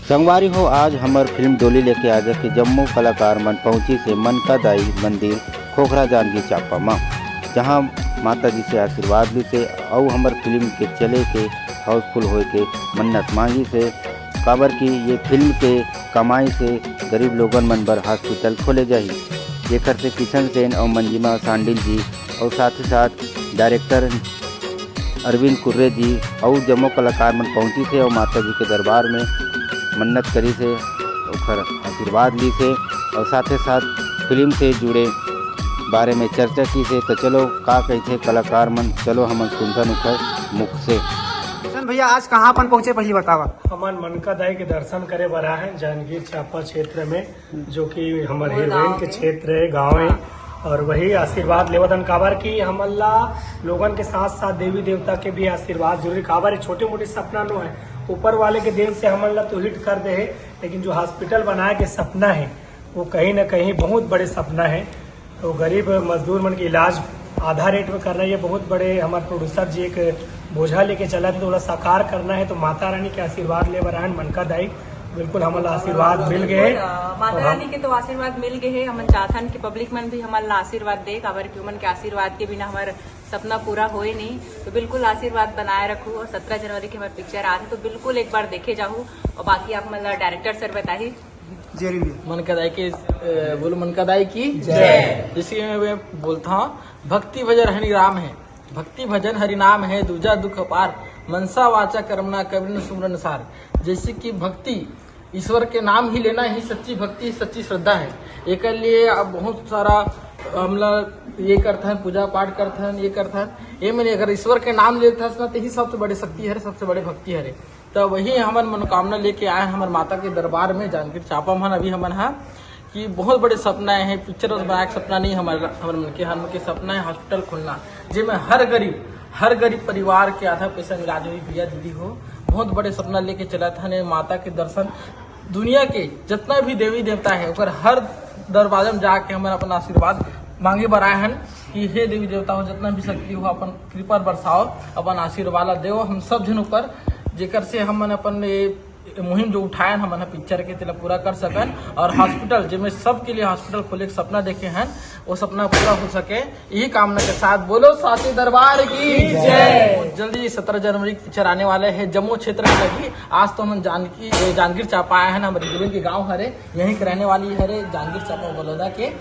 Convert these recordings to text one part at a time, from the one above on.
संगवारी हो आज हमार फिल्म डोली लेके आजा के जम्मू कलाकार मन पहुंची से मनका दाई मंदिर खोखरा जांजगीर चांपा माँ, जहाँ माता जी से आशीर्वाद ली से और हमार फिल्म के चले के हाउसफुल होए के मन्नत मांगी से काबर की ये फिल्म के कमाई से गरीब लोगन मन बर हॉस्पिटल खोले जाही, जेकर से किशन सेन और मंजिमा सांडिल जी और साथ ही साथ डायरेक्टर अरविंद कुर्रे जी और जम्मू कलाकार मन पहुंची थे और माता जी के दरबार में मन्नत करी से ओखर आशीर्वाद ली से और साथ ही साथ फिल्म से जुड़े बारे में चर्चा की से। तो चलो का कहते कलाकार मन, चलो हम सुनथन उखर मुख से। भैया आज कहाँ अपन पहुँचे पहले बतावा। हमार मनका दाई के दर्शन करे बरा है जांजगीर चांपा क्षेत्र में, जो कि हमारे हीरोइन के क्षेत्र है, गाँव है, और वही आशीर्वाद लेवतन काबर की हमला लोगन के साथ साथ देवी देवता के भी आशीर्वाद जरूरी काबर छोटे मोटे सपना नो है, ऊपर वाले के देन से हमला तो हिट कर दे है, लेकिन जो हॉस्पिटल बनाए के सपना है वो कहीं न कहीं बहुत बड़े सपना है। तो गरीब मजदूर मन के इलाज आधा रेट में करना, ये बहुत बड़े हमारे प्रोड्यूसर जी एक बोझा लेके चला थे, थोड़ा साकार करना है। तो माता रानी के आशीर्वाद ले बरा है मनका दाई, बिल्कुल हमारा आशीर्वाद मिल गए, माता रानी के तो आशीर्वाद मिल गए है। हम चाहतन की पब्लिक मन भी हमारा आशीर्वाद दे, काबर की उमन के आशीर्वाद के बिना हमारा सपना पूरा होए नहीं। तो बिल्कुल आशीर्वाद बनाए रखू, और 17 जनवरी की हमारी पिक्चर आ रही तो बिल्कुल एक बार देखे जाऊँ। और बाकी आप मतलब डायरेक्टर सर बताइए। मनका दाई की बोलो, मनका दाई की जय। इसलिए मैं बोलता हूँ भक्ति भजन हरि राम है, भक्ति भजन हरि नाम है, दूजा दुख पार, मनसा वाचा कर्मना कबीर सुमरन सार। जैसे कि भक्ति ईश्वर के नाम ही लेना ही सच्ची भक्ति, सच्ची श्रद्धा है। एक लिए अब बहुत सारा हम लोग ये करते हैं, पूजा पाठ करते हैं, ये करते हैं, ये मैंने अगर ईश्वर के नाम लेते हैं तो यही सबसे बड़ी शक्ति है, सबसे बड़ी भक्ति है। तो वही हमारे मनोकामना लेके आए हमारे माता के दरबार में जांजगीर चांपा में। अभी हमारे यहाँ कि बहुत बड़े सपना है, पिक्चर बना के सपना नहीं, हमारे मन के सपना है हॉस्पिटल खोलना, जिसमें हर गरीब परिवार के आधा पैसा इलाज हुई भैया दीदी हो। बहुत बड़े सपना लेके चला था माता के दर्शन, दुनिया के जितना भी देवी देवता है और हर दरवाजे में जाके हमारे अपन आशीर्वाद मांगे बराए हैं कि हे देवी देवता हो, जितना भी शक्ति हो अपन कृपा बरसाओ, अपन आशीर्वाद दो हम सब जन ऊपर, जेकर से हम अपन मुहिम जो उठाए हम पिक्चर के तिला पूरा कर सकन। और हॉस्पिटल जिसमें सबके लिए हॉस्पिटल खोले के सपना देखे हैं, वो सपना पूरा हो सके, यही कामना के साथ बोलो साथी दरबार की जय। जल्दी 17 जनवरी की पिक्चर आने वाले है, जम्मू क्षेत्र में लगी। आज तो हम जांजगीर चांपा आए हैं, हमारे हीरोइन के गाँव हरे, यहीं के रहने वाली हरे जांजगीर चांपा बलौदा के।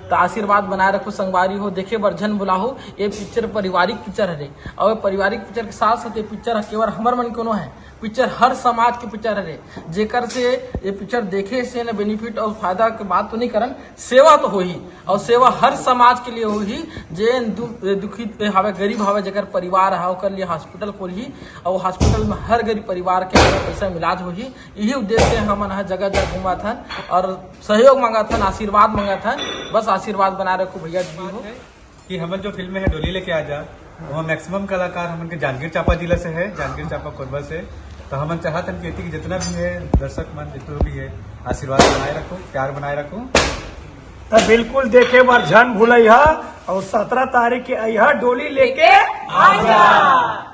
तो आशीर्वाद बनाए रखो, संगवारी हो, देखे बर्जन बुलाहो। ये पिक्चर पारिवारिक पिक्चर है, और पारिवारिक पिक्चर के साथ साथ ये पिक्चर केवल हमार मन कोनो है, पिक्चर हर समाज की पिक्चर है, जेकर से ये पिक्चर देखे से न बेनिफिट और फायदा के बात तो नहीं करन, सेवा तो हो ही, और सेवा हर समाज के लिए हो ही। जे दुखी हवे, गरीब हवे, जेकर परिवार है ओकर लिए हॉस्पिटल खोल ही, और हॉस्पिटल में हर गरीब परिवार के पैसा में इलाज हो ही। यही उद्देश्य से हम जगह जगह घूमा था और सहयोग मांगा था, आशीर्वाद मांगा था। बस आशीर्वाद बनाए रखो भैया जी हो। कि हम जो फिल्म है डोली लेके आजा, वो मैक्सिमम कलाकार हम जांजगीर चांपा जिला से है, जांजगीर चांपा कोरबा से। तो हम चाहते हैं कि जितना भी है दर्शक मन, जितना भी है आशीर्वाद बनाए रखो, प्यार बनाए रखो। तो बिल्कुल देखे बार झन भूल, और 17 तारीख के डोली लेके आजा।